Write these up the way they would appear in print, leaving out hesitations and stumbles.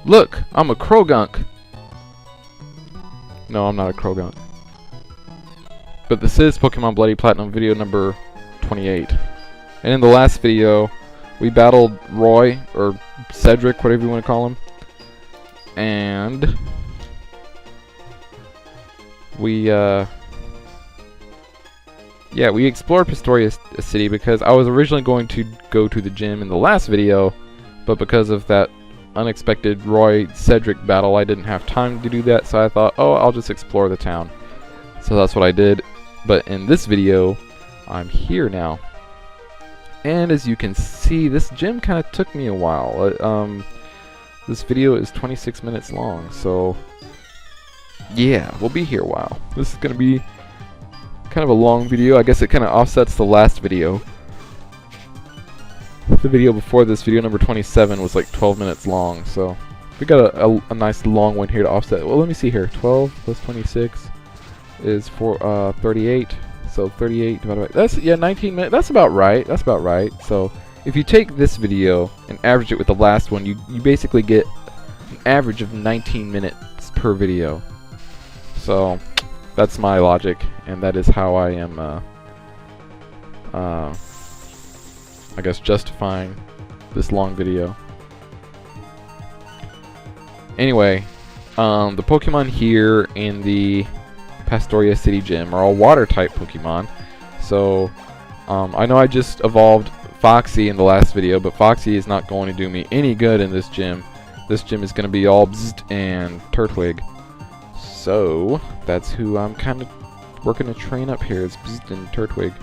Look, I'm a Krogunk. No, I'm not a Krogunk. But this is Pokemon Bloody Platinum video number 28. And in the last video, we battled Roy, or Cedric, whatever you want to call him. And we explored Pastoria City because I was originally going to go to the gym in the last video, but because of that unexpected Roy-Cedric battle, I didn't have time to do that, so I thought, oh, I'll just explore the town. So that's what I did. But in this video, I'm here now. And as you can see, this gym kind of took me a while. This video is 26 minutes long, so yeah, we'll be here a while. This is going to be kind of a long video. I guess it kind of offsets the last video. The video before this, video number 27, was like 12 minutes long, so we got a nice long one here to offset. Well, let me see here. 12 plus 26 is 38. So 38 divided by, that's, yeah, 19 minutes. That's about right. That's about right. So if you take this video and average it with the last one, you basically get an average of 19 minutes per video. So that's my logic, and that is how I am, I guess, justifying this long video. Anyway, the Pokemon here in the Pastoria City Gym are all water-type Pokemon. So, I know I just evolved Foxy in the last video, but Foxy is not going to do me any good in this gym. This gym is going to be all Bzzzt and Turtwig. So, that's who I'm kind of working to train up here, is Bzzzt and Turtwig.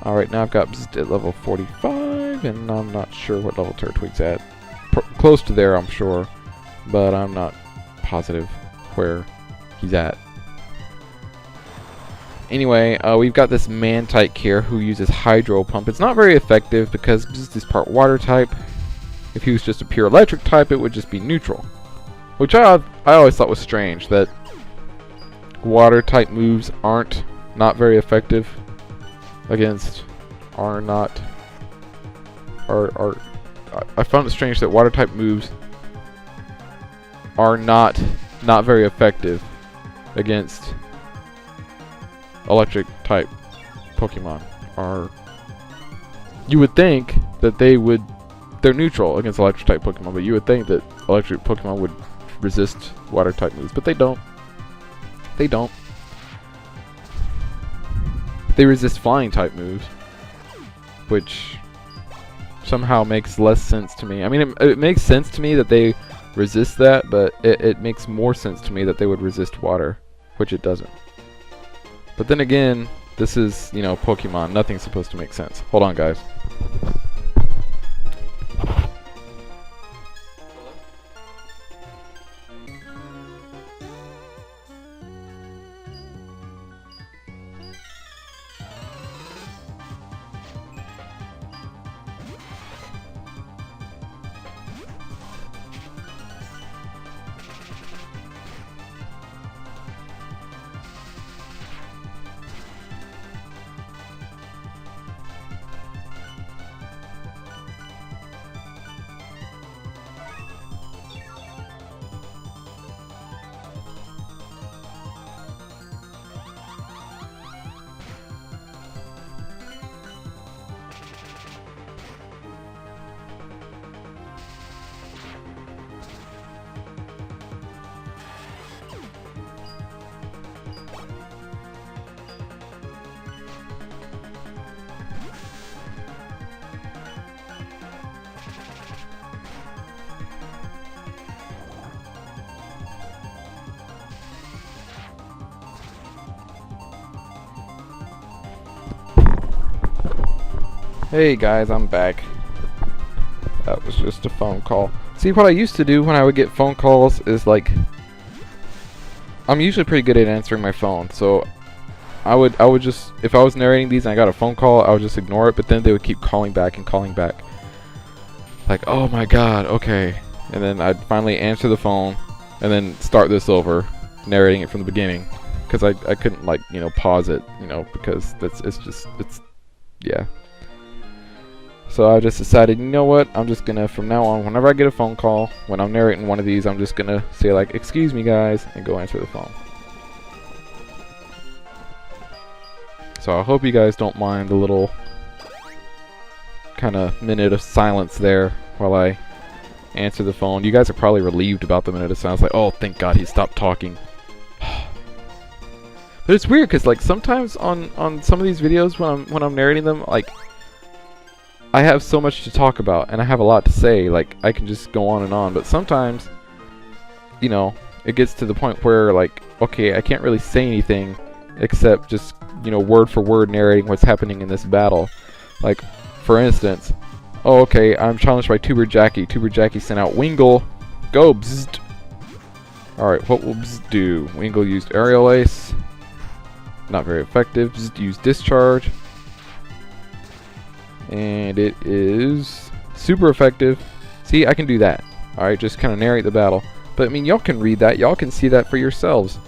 Alright, now I've got Bzzzt at level 45, and I'm not sure what level Turtwig's at. Close to there, I'm sure, but I'm not positive where he's at. Anyway, we've got this Man-type here who uses Hydro Pump. It's not very effective because Bzzzt is part water type. If he was just a pure electric type, it would just be neutral. Which I always thought was strange, that water type moves aren't not very effective against I found it strange that water type moves are not very effective against electric type Pokemon. You would think that they're neutral against electric type Pokemon, but you would think that electric Pokemon would resist water type moves, but they don't. They don't. They resist flying type moves, which somehow makes less sense to me. I mean, it makes sense to me that they resist that, but it makes more sense to me that they would resist water, which it doesn't. But then again, this is, you know, Pokemon. Nothing's supposed to make sense. Hold on, guys. Hey guys, I'm back. That was just a phone call. See, what I used to do when I would get phone calls is like, I'm usually pretty good at answering my phone, so I would just, if I was narrating these and I got a phone call, I would just ignore it, but then they would keep calling back and calling back. Like, oh my god, okay. And then I'd finally answer the phone and then start this over, narrating it from the beginning. Because I couldn't, like, you know, pause it, you know, because it's yeah. So I just decided, you know what, I'm just gonna, from now on, whenever I get a phone call, when I'm narrating one of these, I'm just gonna say like, excuse me guys, and go answer the phone. So I hope you guys don't mind the little kind of minute of silence there while I answer the phone. You guys are probably relieved about the minute of silence, like, oh, thank God he stopped talking. But it's weird because like sometimes on some of these videos when I'm narrating them, like I have so much to talk about and I have a lot to say, like I can just go on and on, but sometimes, you know, it gets to the point where like, okay, I can't really say anything except just, you know, word for word narrating what's happening in this battle. Like, for instance, oh, okay, I'm challenged by Tuber Jackie. Tuber Jackie sent out Wingle. Go, bzzzt. Alright, what will bzzzt do? Wingle used Aerial Ace. Not very effective. Bzzzt used Discharge. And it is super effective. See, I can do that. Alright, just kind of narrate the battle. But, I mean, y'all can read that. Y'all can see that for yourselves.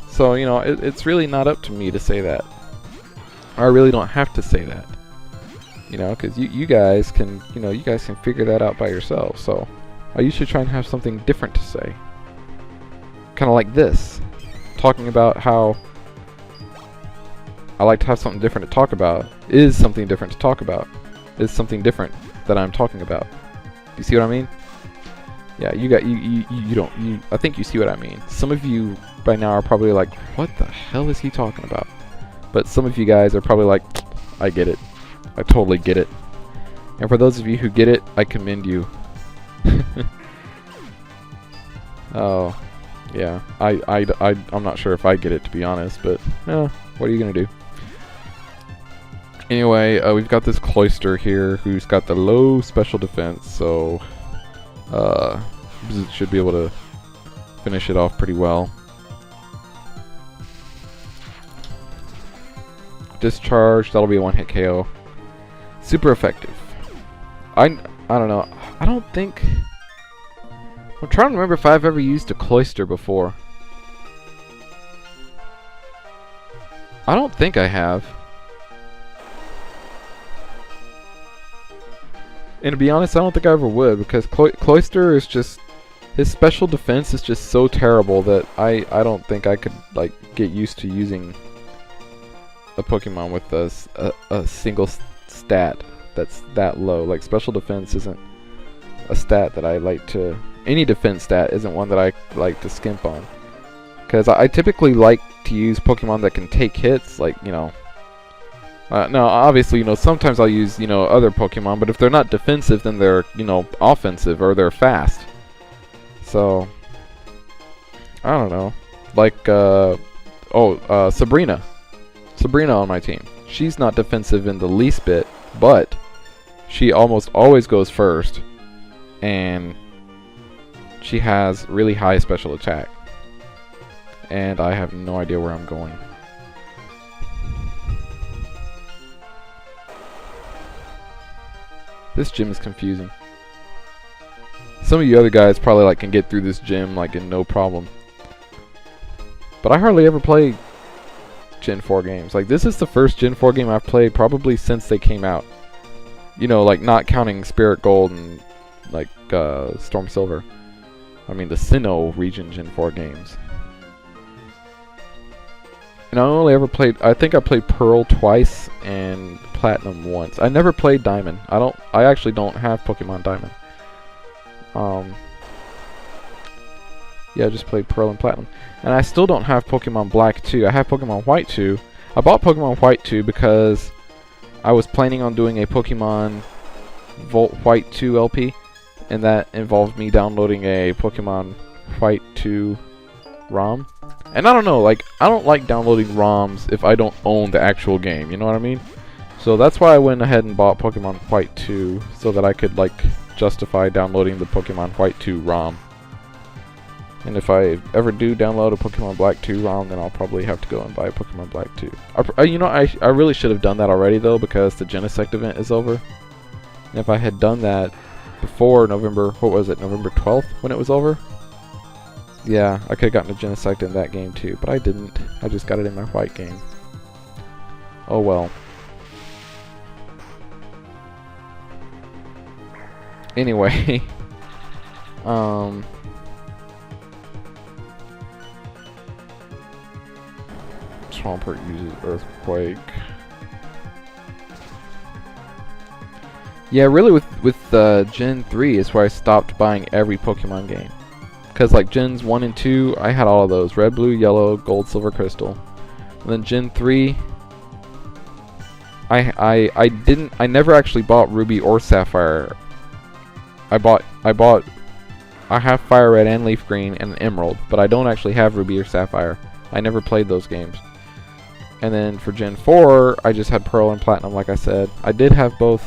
So, you know, it's really not up to me to say that. I really don't have to say that. You know, because you guys can, you know, you guys can figure that out by yourselves. So, I usually try and have something different to say. Kind of like this. Talking about how I like to have something different to talk about. Is something different to talk about. Is something different that I'm talking about. You see what I mean? Yeah, you don't, I think you see what I mean. Some of you by now are probably like, what the hell is he talking about? But some of you guys are probably like, I get it. I totally get it. And for those of you who get it, I commend you. Oh, yeah. I'm not sure if I get it, to be honest, but what are you gonna do? Anyway, we've got this Cloister here who's got the low special defense, so should be able to finish it off pretty well. Discharge, that'll be a one-hit KO. Super effective. I don't know. I don't think... I'm trying to remember if I've ever used a Cloister before. I don't think I have. And to be honest, I don't think I ever would, because Cloister is just... his special defense is just so terrible that I don't think I could like get used to using a Pokemon with a single stat that's that low. Like, special defense isn't a stat that I like to... any defense stat isn't one that I like to skimp on. Because I typically like to use Pokemon that can take hits, like, you know... no, obviously, you know, sometimes I'll use, you know, other Pokemon, but if they're not defensive, then they're, you know, offensive, or they're fast. So, I don't know. Like, Sabrina. Sabrina on my team. She's not defensive in the least bit, but she almost always goes first, and she has really high special attack. And I have no idea where I'm going. This gym is confusing. Some of you other guys probably like can get through this gym like in no problem. But I hardly ever play Gen 4 games. Like, this is the first Gen 4 game I've played probably since they came out. You know, like, not counting Spirit Gold and like Storm Silver. I mean the Sinnoh region Gen 4 games. And I only ever played, I think I played Pearl twice and Platinum once. I never played Diamond. I actually don't have Pokemon Diamond. Yeah, I just played Pearl and Platinum. And I still don't have Pokemon Black 2. I have Pokemon White 2. I bought Pokemon White 2 because I was planning on doing a Pokemon Volt White 2 LP. And that involved me downloading a Pokemon White 2 ROM. And I don't know, like, I don't like downloading ROMs if I don't own the actual game, you know what I mean? So that's why I went ahead and bought Pokemon White 2, so that I could, like, justify downloading the Pokemon White 2 ROM. And if I ever do download a Pokemon Black 2 ROM, then I'll probably have to go and buy Pokemon Black 2. You know, I really should have done that already, though, because the Genesect event is over. And if I had done that before November, what was it, November 12th when it was over? Yeah, I could have gotten a Genesect in that game too, but I didn't. I just got it in my White game. Oh well. Anyway, Swampert uses Earthquake. Yeah, really with Gen 3 is where I stopped buying every Pokemon game. Because like Gens 1 and 2, I had all of those. Red, Blue, Yellow, Gold, Silver, Crystal. And then Gen 3, I never actually bought Ruby or Sapphire. I have Fire Red and Leaf Green and Emerald, but I don't actually have Ruby or Sapphire. I never played those games. And then for Gen 4, I just had Pearl and Platinum, like I said. I did have both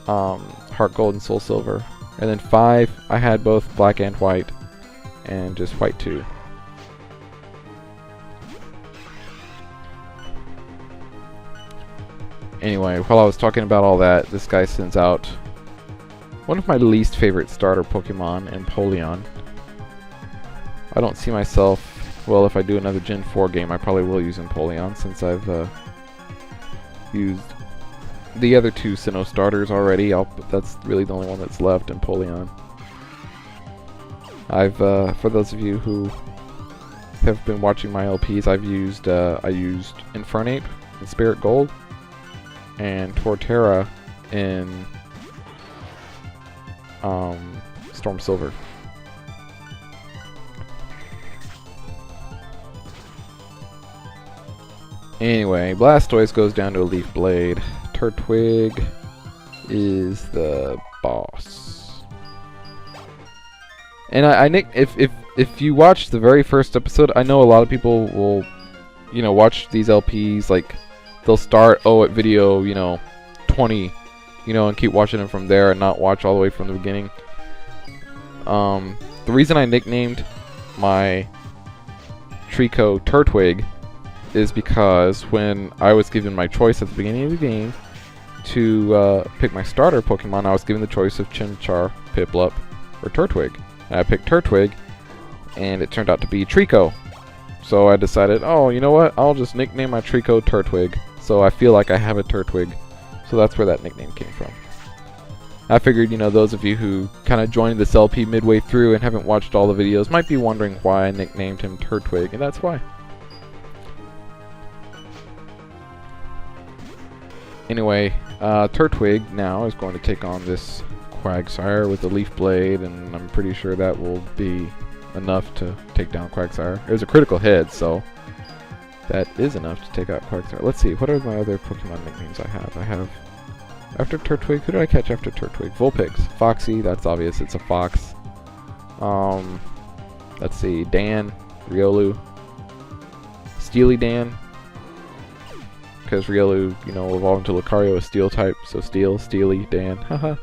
Heart Gold and Soul Silver. And then 5, I had both Black and White, and just White 2. Anyway, while I was talking about all that, this guy sends out one of my least favorite starter Pokemon, Empoleon. I don't see myself, well, if I do another Gen 4 game, I probably will use Empoleon, since I've used the other 2 Sinnoh starters already. That's really the only one that's left, Empoleon. For those of you who have been watching my LPs, I used Infernape in Spirit Gold, and Torterra in Storm Silver. Anyway, Blastoise goes down to a Leaf Blade. Turtwig is the boss. And if you watch the very first episode, I know a lot of people will, watch these LPs, like they'll start at video, 20, and keep watching them from there and not watch all the way from the beginning. The reason I nicknamed my Trico Turtwig is because when I was given my choice at the beginning of the game to pick my starter Pokemon, I was given the choice of Chimchar, Piplup, or Turtwig. And I picked Turtwig, and it turned out to be Trico. So I decided, oh, you know what? I'll just nickname my Trico Turtwig, so I feel like I have a Turtwig. So that's where that nickname came from. I figured, those of you who kind of joined this LP midway through and haven't watched all the videos might be wondering why I nicknamed him Turtwig, and that's why. Anyway, Turtwig now is going to take on this Quagsire with the Leaf Blade, and I'm pretty sure that will be enough to take down Quagsire. It was a critical hit, so that is enough to take out Quagsire. Let's see, what are my other Pokemon nicknames I have? I have, after Turtwig, who did I catch after Turtwig? Vulpix. Foxy, that's obvious, it's a fox. Let's see, Dan, Riolu, Steely Dan, because Riolu, evolved into Lucario, a Steel type, so Steel, Steely, Dan, haha.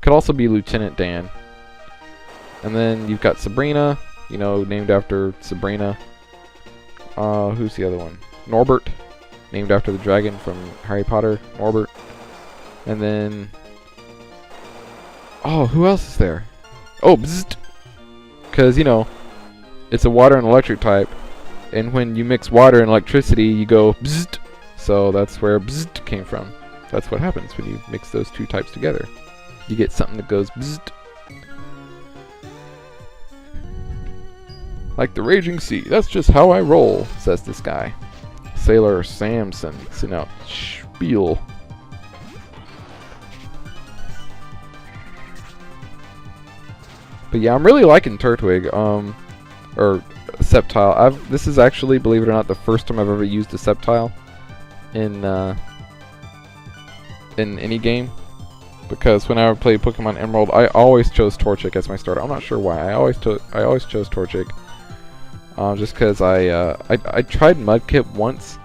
Could also be Lieutenant Dan. And then you've got Sabrina, named after Sabrina. Who's the other one? Norbert, named after the dragon from Harry Potter, Norbert. And then, oh, who else is there? Oh, Bzzzt! Because, it's a water and electric type, and when you mix water and electricity, you go Bzzzt! So that's where Bzzzt came from. That's what happens when you mix those two types together. You get something that goes Bzzzt. Like the raging sea, that's just how I roll, says this guy. Sailor Samson, send out spiel. But yeah, I'm really liking Turtwig, or Sceptile. This is actually, believe it or not, the first time I've ever used a Sceptile in any game. Because when I played Pokemon Emerald, I always chose Torchic as my starter. I'm not sure why. I always chose Torchic. Just because I tried Mudkip once,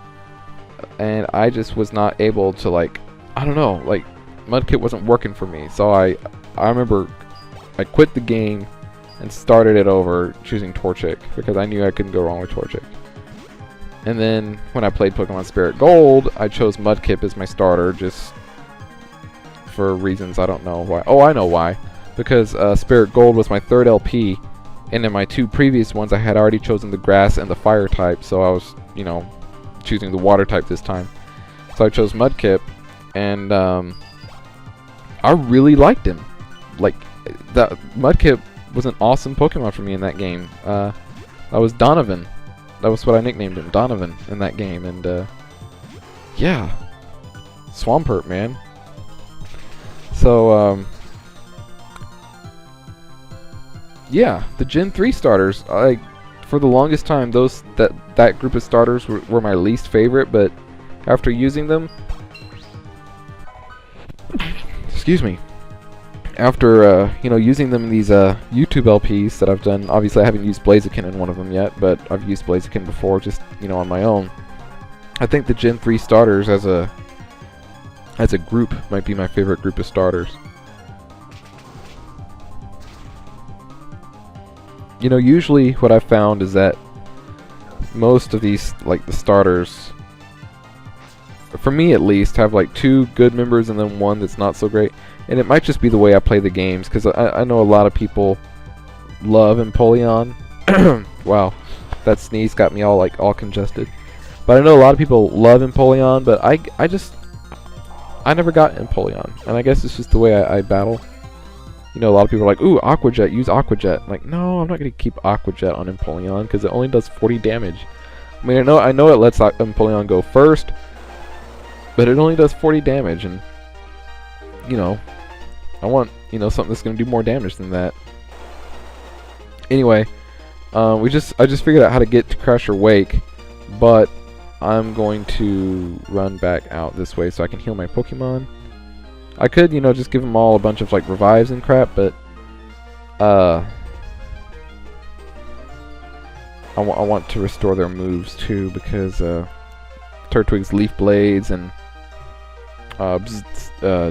and I just was not able to, I don't know, Mudkip wasn't working for me. So I remember I quit the game and started it over choosing Torchic, because I knew I couldn't go wrong with Torchic. And then when I played Pokemon Spirit Gold, I chose Mudkip as my starter, just for reasons I don't know why. Oh, I know why. Because Spirit Gold was my third LP, and in my two previous ones I had already chosen the grass and the fire type, so I was, choosing the water type this time. So I chose Mudkip, and I really liked him. like, that Mudkip was an awesome Pokemon for me in that game. That was Donovan. That was what I nicknamed him, Donovan, in that game. And yeah, Swampert, man. So yeah, the Gen 3 starters, for the longest time, that group of starters were my least favorite, but after using them, excuse me, after using them in these YouTube LPs that I've done, obviously I haven't used Blaziken in one of them yet, but I've used Blaziken before, just on my own. I think the Gen 3 starters as a group might be my favorite group of starters. Usually what I've found is that most of these, like the starters, for me at least, have like 2 good members and then 1 that's not so great. And it might just be the way I play the games, because I know a lot of people love Empoleon. Wow, that sneeze got me all congested. But I know a lot of people love Empoleon, but I never got Empoleon, and I guess it's just the way I battle. A lot of people are like, ooh, Aqua Jet, use Aqua Jet. I'm like, no, I'm not going to keep Aqua Jet on Empoleon, because it only does 40 damage. I mean, I know it lets Empoleon go first, but it only does 40 damage, and, I want, something that's going to do more damage than that. Anyway, I just figured out how to get to Crusher Wake, but I'm going to run back out this way so I can heal my Pokemon. I could, just give them all a bunch of, revives and crap, but, I want to restore their moves, too, because, Turtwig's Leaf Blades and,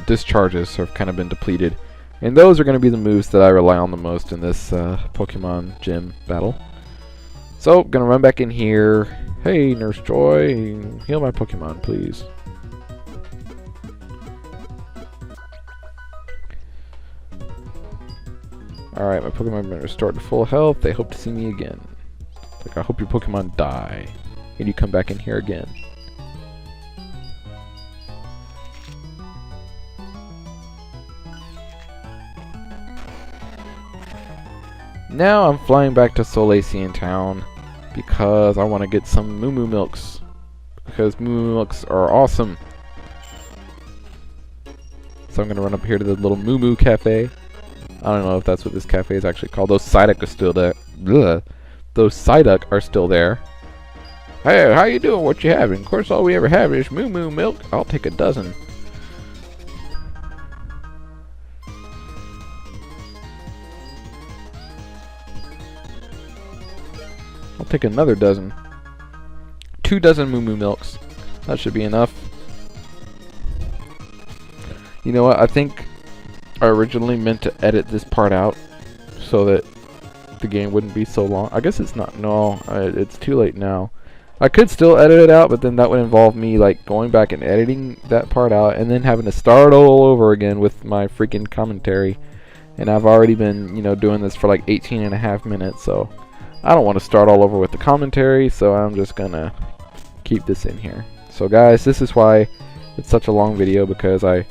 Discharges have kind of been depleted. And those are going to be the moves that I rely on the most in this, Pokemon Gym battle. So, gonna run back in here. Hey, Nurse Joy, heal my Pokemon, please. Alright, my Pokemon have been restored to full health. They hope to see me again. I hope your Pokemon die, and you come back in here again. Now I'm flying back to Solacean Town because I want to get some Moo Moo Milks, because Moo Moo Milks are awesome. So I'm going to run up here to the little Moo Moo Cafe. I don't know if that's what this cafe is actually called. Those Psyduck are still there. Ugh. Those Psyduck are still there. Hey, how you doing? What you having? Of course, all we ever have is Moo Moo milk. I'll take a dozen. I'll take another dozen. 2 dozen Moo Moo milks. That should be enough. You know what? I think I originally meant to edit this part out so that the game wouldn't be so long. I guess it's not. No, it's too late now. I could still edit it out, but then that would involve me going back and editing that part out and then having to start all over again with my freaking commentary. And I've already been, doing this for 18 and a half minutes, so I don't want to start all over with the commentary, so I'm just gonna keep this in here. So guys, this is why it's such a long video, because I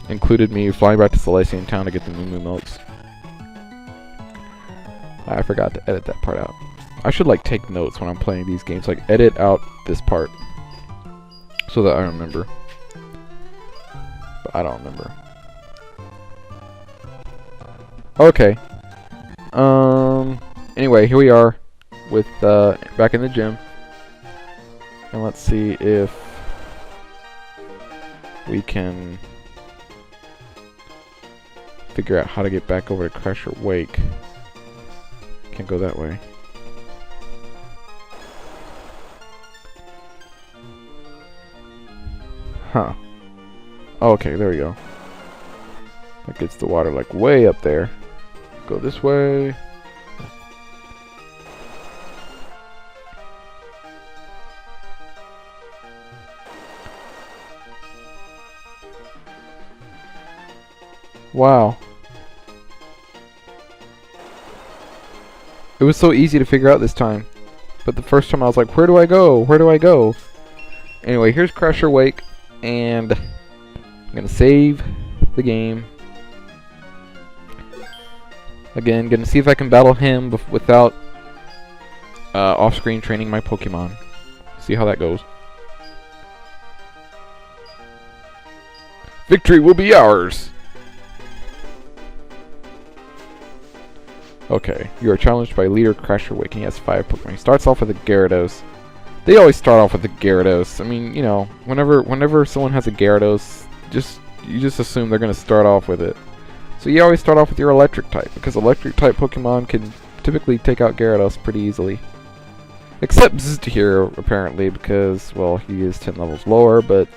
included me flying back to Solacean Town to get the Moo Moo Milks. I forgot to edit that part out. I should take notes when I'm playing these games, edit out this part so that I remember. But I don't remember. Okay. Anyway, here we are with back in the gym. And let's see if we can figure out how to get back over to Crusher Wake. Can't go that way. Huh. Okay, there we go. That gets the water way up there. Go this way. Wow. It was so easy to figure out this time. But the first time I was like, where do I go? Where do I go? Anyway, here's Crusher Wake. And I'm going to save the game. Again, gonna see if I can battle him without off-screen training my Pokemon. See how that goes. Victory will be ours! Okay, you are challenged by Leader Crasher Wake, and he has 5 Pokemon. He starts off with a Gyarados. They always start off with a Gyarados. I mean, you know, whenever someone has a Gyarados, you just assume they're gonna start off with it. So you always start off with your electric type, because electric type Pokemon can typically take out Gyarados pretty easily. Except Bzzzt here, apparently, because, well, he is 10 levels lower, but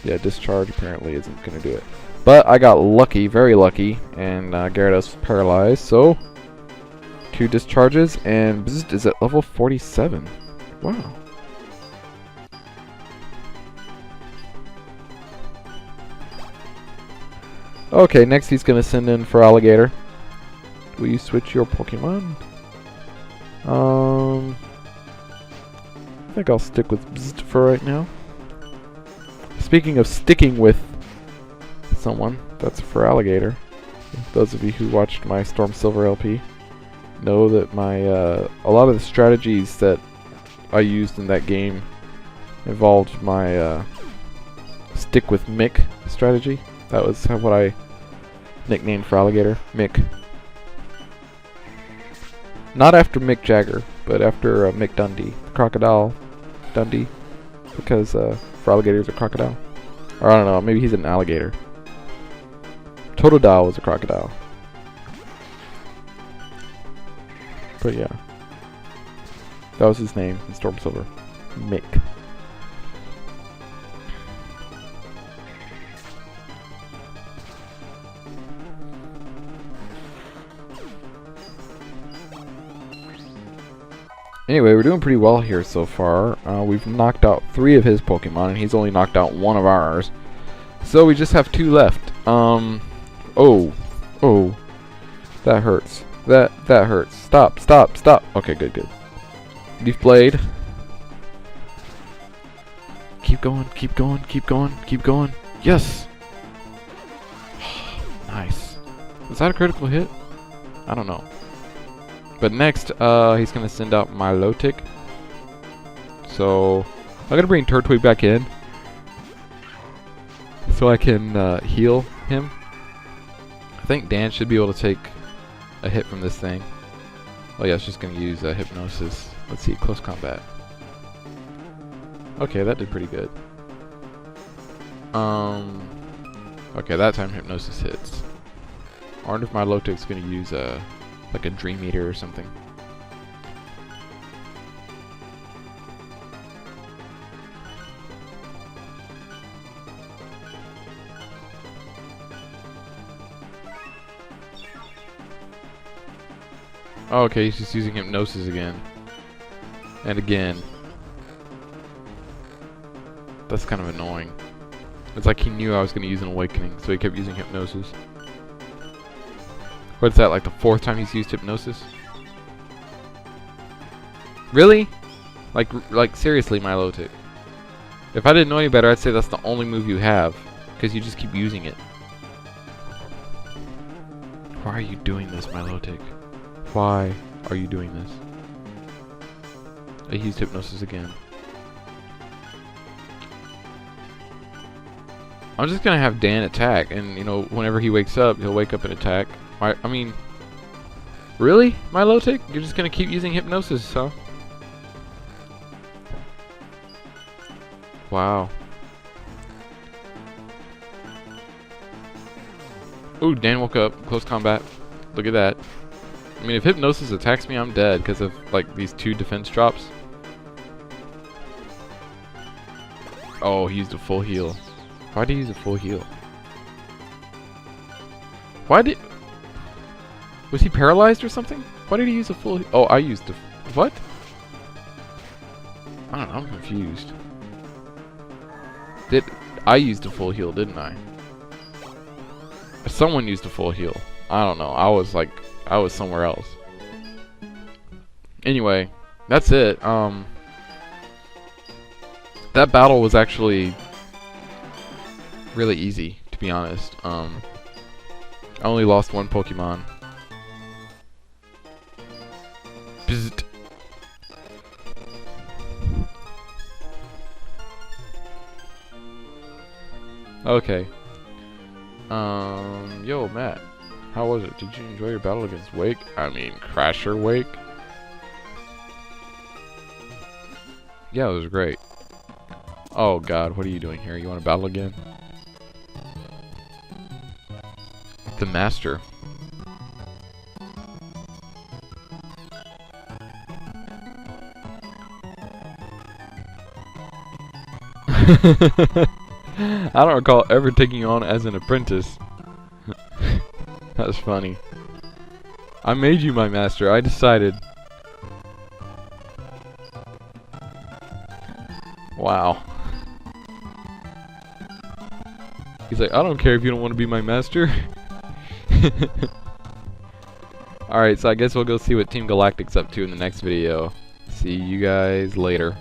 yeah, Discharge apparently isn't gonna do it. But I got lucky, very lucky, and Gyarados was paralyzed, so 2 discharges, and Bzzzt is at level 47. Wow. Okay, next he's gonna send in for Alligator. Will you switch your Pokemon? I think I'll stick with Bzzzt for right now. Speaking of sticking with someone, that's for Alligator. Those of you who watched my Storm Silver LP know that my a lot of the strategies that I used in that game involved my stick with Mick strategy. That was what I nicknamed for Alligator, Mick. Not after Mick Jagger, but after Mick Dundee, Crocodile Dundee, because for Alligator's a crocodile. Or I don't know, maybe he's an alligator. Totodile was a crocodile. But yeah, that was his name in Storm Silver, Mick. Anyway, we're doing pretty well here so far. We've knocked out 3 of his Pokemon, and he's only knocked out 1 of ours. So we just have 2 left. Oh, that hurts. That hurts. Stop. Okay, good. Leaf Blade. Keep going. Yes. Nice. Was that a critical hit? I don't know. But next, he's gonna send out Milotic. So I'm gonna bring Turtwig back in, so I can heal him. I think Dan should be able to take a hit from this thing. Oh yeah, it's just gonna use Hypnosis. Let's see, close combat. Okay, that did pretty good. Okay, that time Hypnosis hits. I wonder if Milotic's gonna use like a Dream Eater or something. Oh, okay, he's just using Hypnosis again. And again. That's kind of annoying. It's like he knew I was going to use an Awakening, so he kept using Hypnosis. What's that, like the 4th time he's used Hypnosis? Really? Like seriously, Milotic. If I didn't know any better, I'd say that's the only move you have, because you just keep using it. Why are you doing this, Milotic? Why are you doing this? I used Hypnosis again. I'm just gonna have Dan attack, and you know, whenever he wakes up, he'll wake up and attack. I mean, really, Milotic? You're just gonna keep using Hypnosis, huh? Wow. Ooh, Dan woke up. Close combat. Look at that. I mean, if Hypnosis attacks me, I'm dead because of like these 2 defense drops. Oh, he used a full heal. Why did he use a full heal? Was he paralyzed or something? Why did he use a full... Oh, I used a... What? I don't know, I'm confused. I used a full heal, didn't I? Someone used a full heal. I don't know. I was somewhere else. Anyway, that's it. That battle was actually really easy, to be honest. I only lost 1 Pokemon. Bzzzt. Okay. Yo, Matt. How was it? Did you enjoy your battle against Wake? I mean, Crasher Wake? Yeah, it was great. Oh god, what are you doing here? You want to battle again? The Master. I don't recall ever taking you on as an apprentice. That's funny. I made you my master. I decided. Wow. He's like, I don't care if you don't want to be my master. Alright, so I guess we'll go see what Team Galactic's up to in the next video. See you guys later.